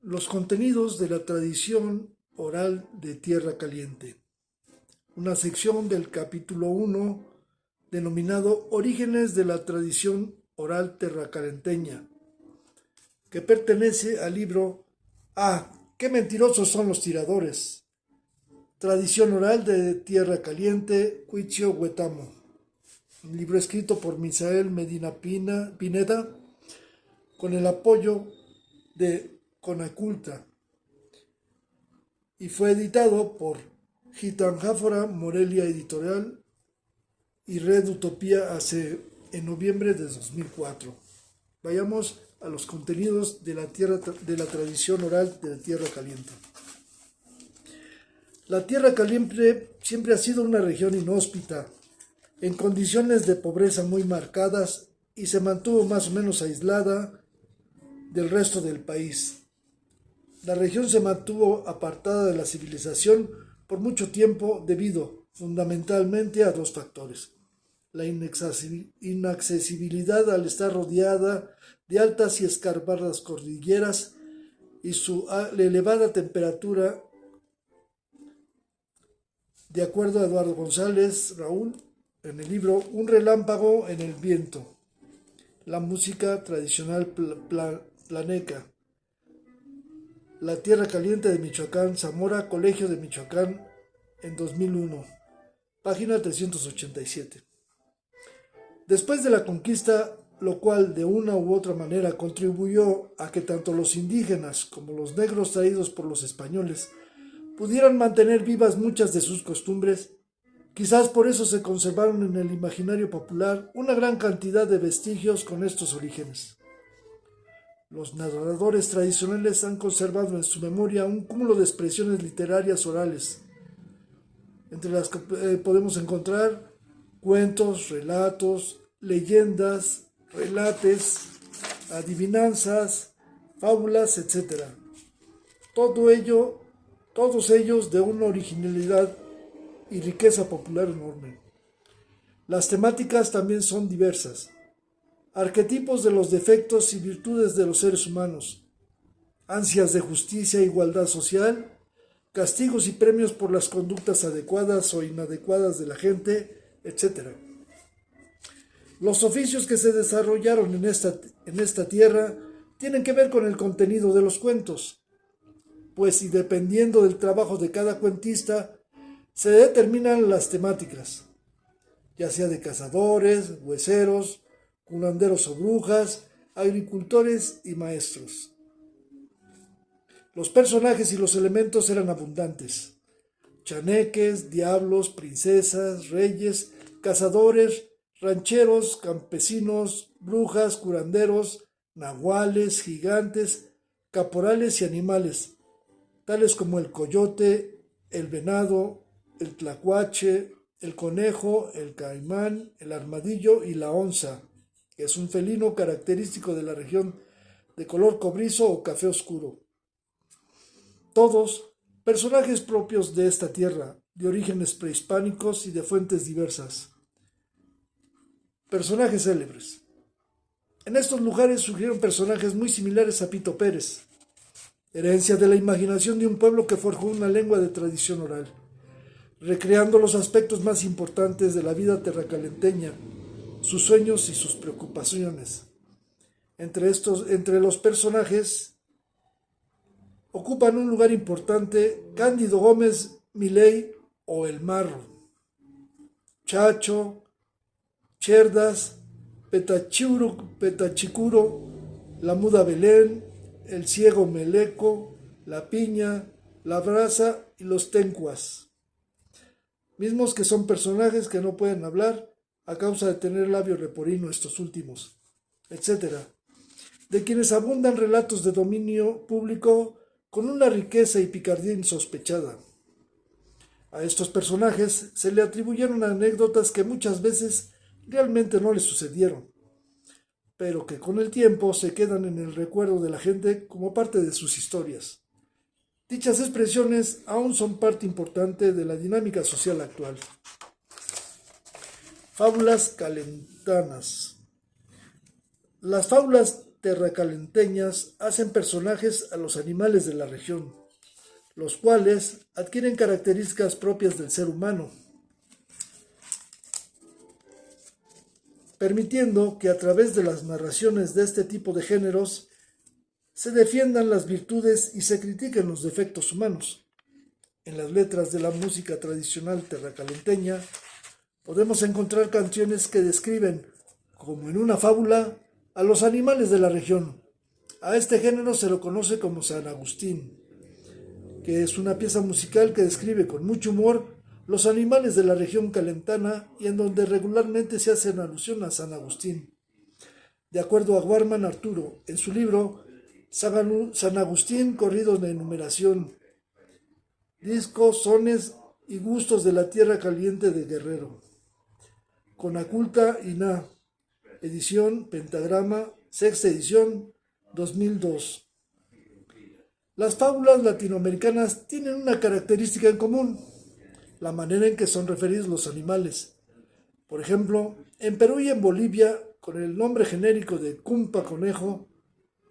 Los contenidos de la tradición oral de Tierra Caliente. Una sección del capítulo 1 denominado Orígenes de la tradición oral terracalenteña, que pertenece al libro qué mentirosos son los tiradores. Tradición oral de Tierra Caliente, Cuitzio Huetamo. Un libro escrito por Misael Medina Pineda con el apoyo de Conaculta y fue editado por Gitanjáfora Morelia Editorial y Red Utopía en noviembre de 2004. Vayamos a los contenidos de la tradición oral de la Tierra Caliente. La Tierra Caliente siempre ha sido una región inhóspita, en condiciones de pobreza muy marcadas, y se mantuvo más o menos aislada del resto del país. La región se mantuvo apartada de la civilización por mucho tiempo debido fundamentalmente a dos factores: la inaccesibilidad al estar rodeada de altas y escarpadas cordilleras y su elevada temperatura. De acuerdo a Eduardo González Raúl, en el libro Un relámpago en el viento, la música tradicional planeca, La Tierra Caliente de Michoacán, Zamora, Colegio de Michoacán, en 2001, página 387. Después de la conquista, lo cual de una u otra manera contribuyó a que tanto los indígenas como los negros traídos por los españoles pudieran mantener vivas muchas de sus costumbres, quizás por eso se conservaron en el imaginario popular una gran cantidad de vestigios con estos orígenes. Los narradores tradicionales han conservado en su memoria un cúmulo de expresiones literarias orales, entre las que podemos encontrar cuentos, relatos, leyendas, relates, adivinanzas, fábulas, etc. Todos ellos de una originalidad y riqueza popular enorme. Las temáticas también son diversas: arquetipos de los defectos y virtudes de los seres humanos, ansias de justicia e igualdad social, castigos y premios por las conductas adecuadas o inadecuadas de la gente, etc. Los oficios que se desarrollaron en esta tierra tienen que ver con el contenido de los cuentos, pues y dependiendo del trabajo de cada cuentista, se determinan las temáticas, ya sea de cazadores, hueseros, curanderos o brujas, agricultores y maestros. Los personajes y los elementos eran abundantes: chaneques, diablos, princesas, reyes, cazadores, rancheros, campesinos, brujas, curanderos, nahuales, gigantes, caporales y animales, tales como el coyote, el venado, el tlacuache, el conejo, el caimán, el armadillo y la onza, que es un felino característico de la región de color cobrizo o café oscuro. Todos personajes propios de esta tierra, de orígenes prehispánicos y de fuentes diversas. Personajes célebres. En estos lugares surgieron personajes muy similares a Pito Pérez, herencia de la imaginación de un pueblo que forjó una lengua de tradición oral, recreando los aspectos más importantes de la vida terracalenteña, sus sueños y sus preocupaciones. Entre los personajes ocupan un lugar importante Cándido Gómez Milei o El Marro, Chacho, Cherdas, Petachicuro, la Muda Belén, el Ciego Meleco, la Piña, la Brasa y los Tencuas, mismos que son personajes que no pueden hablar a causa de tener labio leporino estos últimos, etc., de quienes abundan relatos de dominio público con una riqueza y picardía insospechada. A estos personajes se le atribuyeron anécdotas que muchas veces realmente no les sucedieron, pero que con el tiempo se quedan en el recuerdo de la gente como parte de sus historias. Dichas expresiones aún son parte importante de la dinámica social actual. Fábulas calentanas. Las fábulas terracalenteñas hacen personajes a los animales de la región, los cuales adquieren características propias del ser humano, permitiendo que a través de las narraciones de este tipo de géneros se defiendan las virtudes y se critiquen los defectos humanos. En las letras de la música tradicional terracalenteña podemos encontrar canciones que describen, como en una fábula, a los animales de la región. A este género se lo conoce como San Agustín, que es una pieza musical que describe con mucho humor los animales de la región calentana y en donde regularmente se hace alusión a San Agustín. De acuerdo a Guarman Arturo, en su libro San Agustín, corridos de enumeración, discos, sones y gustos de la tierra caliente de Guerrero. Conaculta Iná, edición Pentagrama, sexta edición, 2002. Las fábulas latinoamericanas tienen una característica en común: la manera en que son referidos los animales. Por ejemplo, en Perú y en Bolivia, con el nombre genérico de Cumpa Conejo;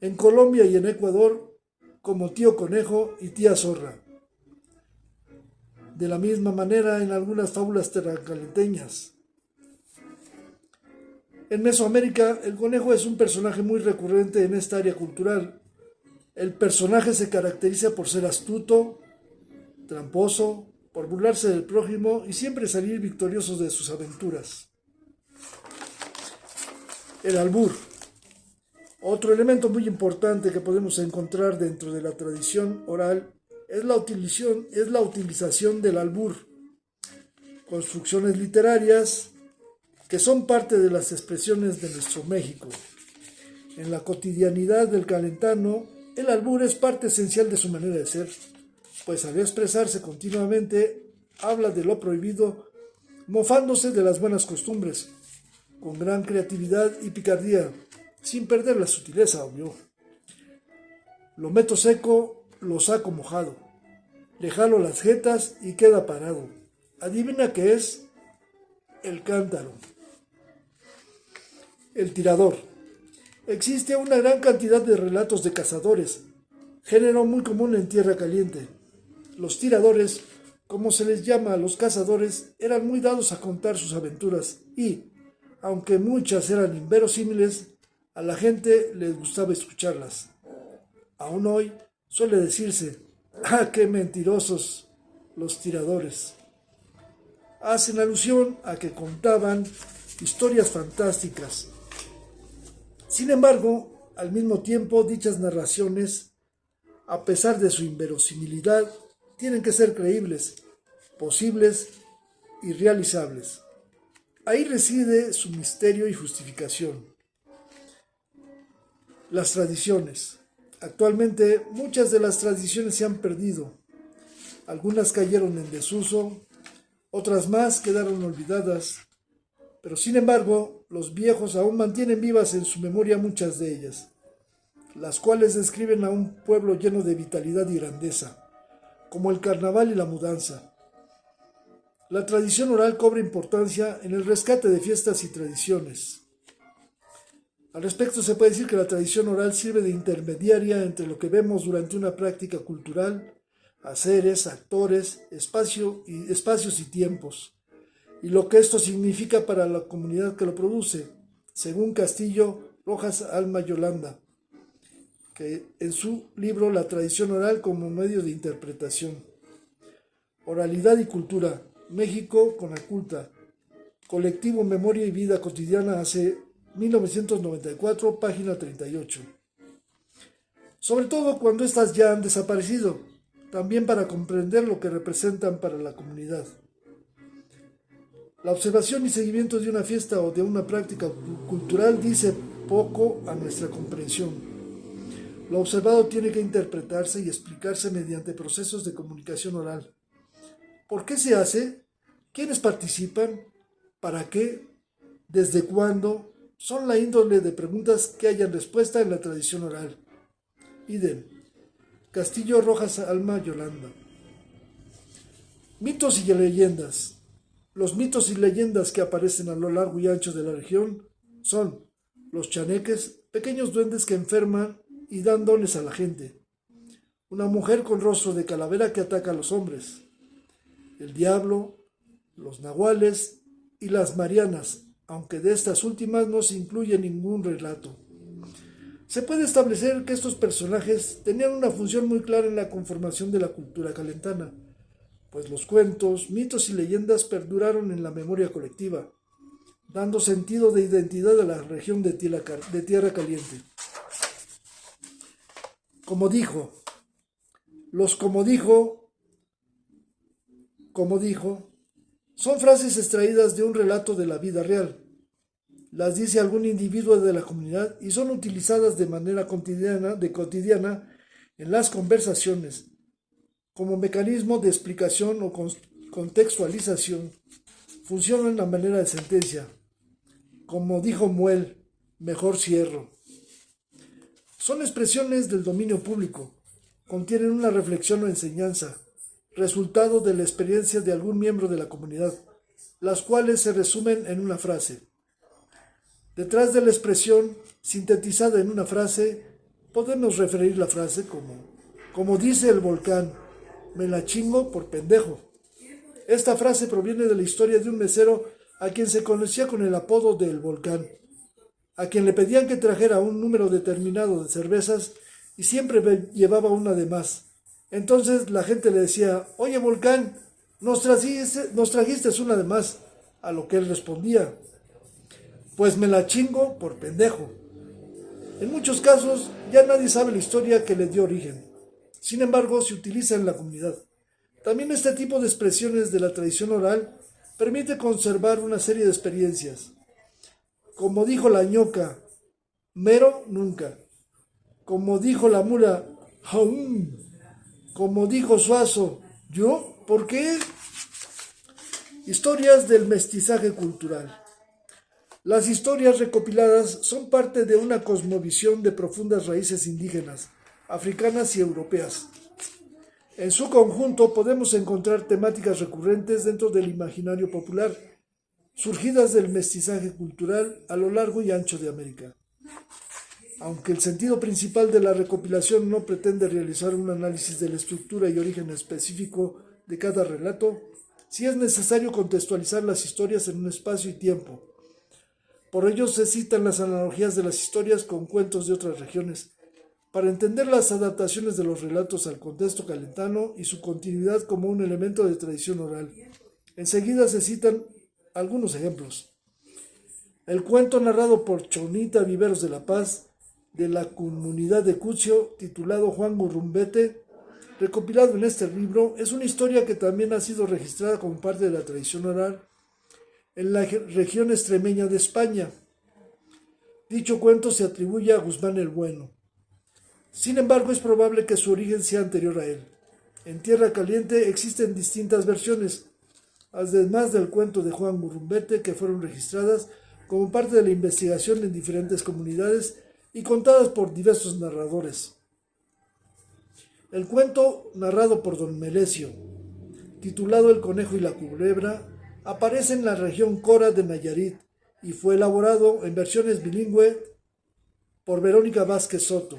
en Colombia y en Ecuador, como Tío Conejo y Tía Zorra. De la misma manera en algunas fábulas terracalenteñas. En Mesoamérica, el conejo es un personaje muy recurrente en esta área cultural. El personaje se caracteriza por ser astuto, tramposo, por burlarse del prójimo y siempre salir victoriosos de sus aventuras. El albur. Otro elemento muy importante que podemos encontrar dentro de la tradición oral es la utilización del albur, construcciones literarias que son parte de las expresiones de nuestro México. En la cotidianidad del calentano, el albur es parte esencial de su manera de ser, pues al expresarse continuamente habla de lo prohibido, mofándose de las buenas costumbres, con gran creatividad y picardía, sin perder la sutileza, obvio. Lo meto seco, lo saco mojado, le jalo las jetas y queda parado. Adivina qué es: el cántaro. El tirador. Existe una gran cantidad de relatos de cazadores, género muy común en tierra caliente. Los tiradores, como se les llama a los cazadores, eran muy dados a contar sus aventuras y, aunque muchas eran inverosímiles, a la gente les gustaba escucharlas. Aún hoy suele decirse: ¡ah, qué mentirosos los tiradores! Hacen alusión a que contaban historias fantásticas. Sin embargo, al mismo tiempo, dichas narraciones, a pesar de su inverosimilidad, tienen que ser creíbles, posibles y realizables. Ahí reside su misterio y justificación. Las tradiciones. Actualmente, muchas de las tradiciones se han perdido. Algunas cayeron en desuso, otras más quedaron olvidadas, pero sin embargo, los viejos aún mantienen vivas en su memoria muchas de ellas, las cuales describen a un pueblo lleno de vitalidad y grandeza, como el carnaval y la mudanza. La tradición oral cobra importancia en el rescate de fiestas y tradiciones. Al respecto, se puede decir que la tradición oral sirve de intermediaria entre lo que vemos durante una práctica cultural, haceres, actores, espacios y tiempos, y lo que esto significa para la comunidad que lo produce, según Castillo Rojas Alma Yolanda, que en su libro La tradición oral como medio de interpretación. Oralidad y cultura, México Conaculta, Colectivo Memoria y Vida Cotidiana, hace 1994, página 38. Sobre todo cuando éstas ya han desaparecido, también para comprender lo que representan para la comunidad. La observación y seguimiento de una fiesta o de una práctica cultural dice poco a nuestra comprensión. Lo observado tiene que interpretarse y explicarse mediante procesos de comunicación oral. ¿Por qué se hace? ¿Quiénes participan? ¿Para qué? ¿Desde cuándo? Son la índole de preguntas que hayan respuesta en la tradición oral. Idem. Castillo Rojas Alma Yolanda. Mitos y leyendas. Los mitos y leyendas que aparecen a lo largo y ancho de la región son los chaneques, pequeños duendes que enferman y dan dones a la gente, una mujer con rostro de calavera que ataca a los hombres, el diablo, los nahuales y las marianas, aunque de estas últimas no se incluye ningún relato. Se puede establecer que estos personajes tenían una función muy clara en la conformación de la cultura calentana, pues los cuentos, mitos y leyendas perduraron en la memoria colectiva, dando sentido de identidad a la región de Tierra Caliente. Como dijo, los como dijo, son frases extraídas de un relato de la vida real. Las dice algún individuo de la comunidad y son utilizadas de manera cotidiana en las conversaciones, como mecanismo de explicación o contextualización. Funcionan a manera de sentencia. Como dijo Muel, mejor cierro. Son expresiones del dominio público. Contienen una reflexión o enseñanza, resultado de la experiencia de algún miembro de la comunidad, las cuales se resumen en una frase. Detrás de la expresión, sintetizada en una frase, podemos referir la frase como dice el volcán, me la chingo por pendejo. Esta frase proviene de la historia de un mesero a quien se conocía con el apodo de El Volcán, a quien le pedían que trajera un número determinado de cervezas y siempre llevaba una de más. Entonces la gente le decía, oye Volcán, nos trajiste una de más, a lo que él respondía, pues me la chingo por pendejo. En muchos casos ya nadie sabe la historia que le dio origen. Sin embargo, se utiliza en la comunidad. También este tipo de expresiones de la tradición oral permite conservar una serie de experiencias. Como dijo la ñoca, mero nunca. Como dijo la mula, jaum. Como dijo Suazo, ¿yo? ¿Por qué? Historias del mestizaje cultural. Las historias recopiladas son parte de una cosmovisión de profundas raíces indígenas, africanas y europeas. En su conjunto podemos encontrar temáticas recurrentes dentro del imaginario popular, surgidas del mestizaje cultural a lo largo y ancho de América. Aunque el sentido principal de la recopilación no pretende realizar un análisis de la estructura y origen específico de cada relato, sí es necesario contextualizar las historias en un espacio y tiempo. Por ello se citan las analogías de las historias con cuentos de otras regiones, para entender las adaptaciones de los relatos al contexto calentano y su continuidad como un elemento de tradición oral. Enseguida se citan algunos ejemplos. El cuento narrado por Chonita Viveros de la Paz, de la comunidad de Cucio, titulado Juan Gurrumbete, recopilado en este libro, es una historia que también ha sido registrada como parte de la tradición oral en la región extremeña de España. Dicho cuento se atribuye a Guzmán el Bueno. Sin embargo, es probable que su origen sea anterior a él. En Tierra Caliente existen distintas versiones, además del cuento de Juan Gurrumbete, que fueron registradas como parte de la investigación en diferentes comunidades y contadas por diversos narradores. El cuento, narrado por don Melesio, titulado El conejo y la culebra, aparece en la región Cora de Nayarit y fue elaborado en versiones bilingües por Verónica Vázquez Soto.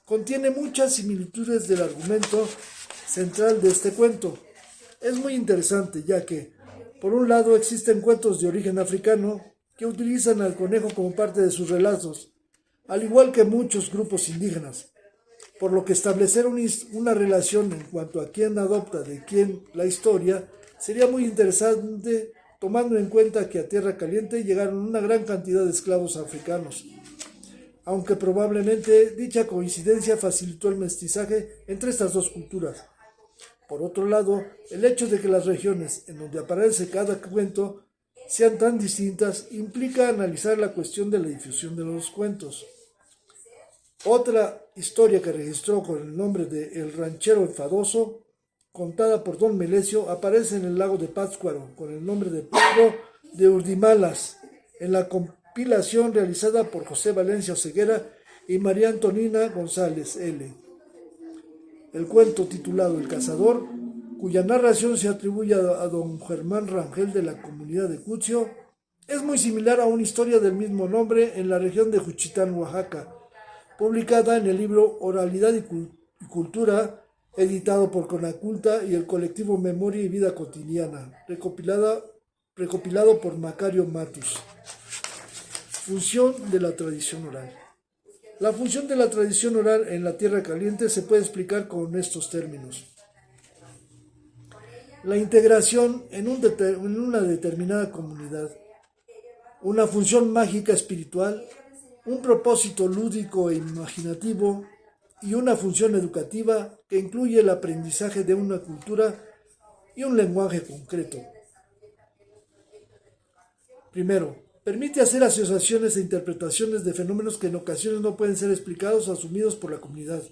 Contiene muchas similitudes del argumento central de este cuento. Es muy interesante ya que, por un lado, existen cuentos de origen africano que utilizan al conejo como parte de sus relatos, al igual que muchos grupos indígenas, por lo que establecer una relación en cuanto a quién adopta de quién la historia sería muy interesante, tomando en cuenta que a Tierra Caliente llegaron una gran cantidad de esclavos africanos, aunque probablemente dicha coincidencia facilitó el mestizaje entre estas dos culturas. Por otro lado, el hecho de que las regiones en donde aparece cada cuento sean tan distintas implica analizar la cuestión de la difusión de los cuentos. Otra historia que registró con el nombre de El Ranchero Enfadoso, contada por don Melesio, aparece en el lago de Pátzcuaro con el nombre de Pedro de Urdimalas, en la compilación realizada por José Valencia Oseguera y María Antonina González L. El cuento titulado El Cazador, cuya narración se atribuye a don Germán Rangel de la comunidad de Cucio, Es muy similar a una historia del mismo nombre en la región de Juchitán, Oaxaca, publicada en el libro Oralidad y Cultura, editado por Conaculta y el colectivo Memoria y Vida Cotidiana, recopilado por Macario Matus. Función de la tradición oral. La función de la tradición oral en la Tierra Caliente se puede explicar con estos términos. La integración en una determinada comunidad, una función mágica espiritual, un propósito lúdico e imaginativo y una función educativa que incluye el aprendizaje de una cultura y un lenguaje concreto. Primero, permite hacer asociaciones e interpretaciones de fenómenos que en ocasiones no pueden ser explicados o asumidos por la comunidad.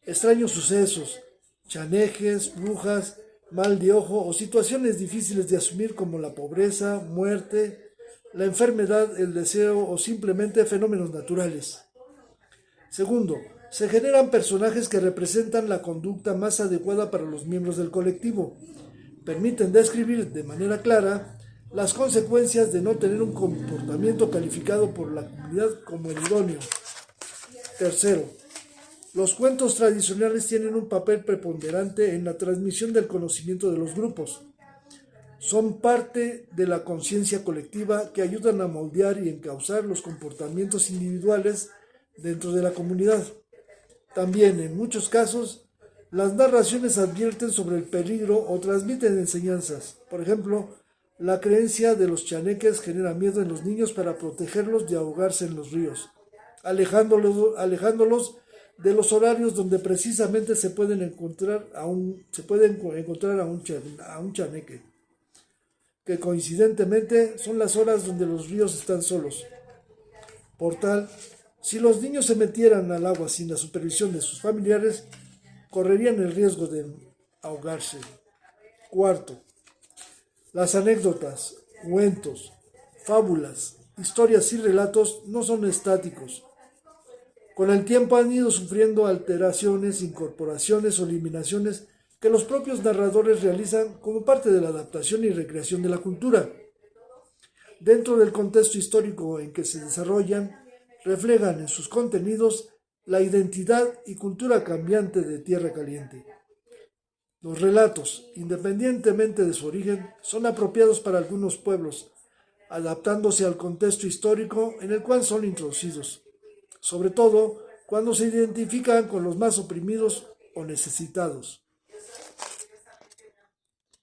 Extraños sucesos, chanejes, brujas, mal de ojo o situaciones difíciles de asumir como la pobreza, muerte, la enfermedad, el deseo o simplemente fenómenos naturales. Segundo, se generan personajes que representan la conducta más adecuada para los miembros del colectivo. Permiten describir de manera clara las consecuencias de no tener un comportamiento calificado por la comunidad como el idóneo. Tercero, los cuentos tradicionales tienen un papel preponderante en la transmisión del conocimiento de los grupos. Son parte de la conciencia colectiva que ayudan a moldear y encauzar los comportamientos individuales dentro de la comunidad. También, en muchos casos, las narraciones advierten sobre el peligro o transmiten enseñanzas. Por ejemplo, la creencia de los chaneques genera miedo en los niños para protegerlos de ahogarse en los ríos, alejándolos de los horarios donde precisamente se pueden encontrar a un chaneque, que coincidentemente son las horas donde los ríos están solos. Por tal, si los niños se metieran al agua sin la supervisión de sus familiares, correrían el riesgo de ahogarse. Cuarto, las anécdotas, cuentos, fábulas, historias y relatos no son estáticos. Con el tiempo han ido sufriendo alteraciones, incorporaciones o eliminaciones que los propios narradores realizan como parte de la adaptación y recreación de la cultura. Dentro del contexto histórico en que se desarrollan, reflejan en sus contenidos la identidad y cultura cambiante de Tierra Caliente. Los relatos, independientemente de su origen, son apropiados para algunos pueblos, adaptándose al contexto histórico en el cual son introducidos, sobre todo cuando se identifican con los más oprimidos o necesitados.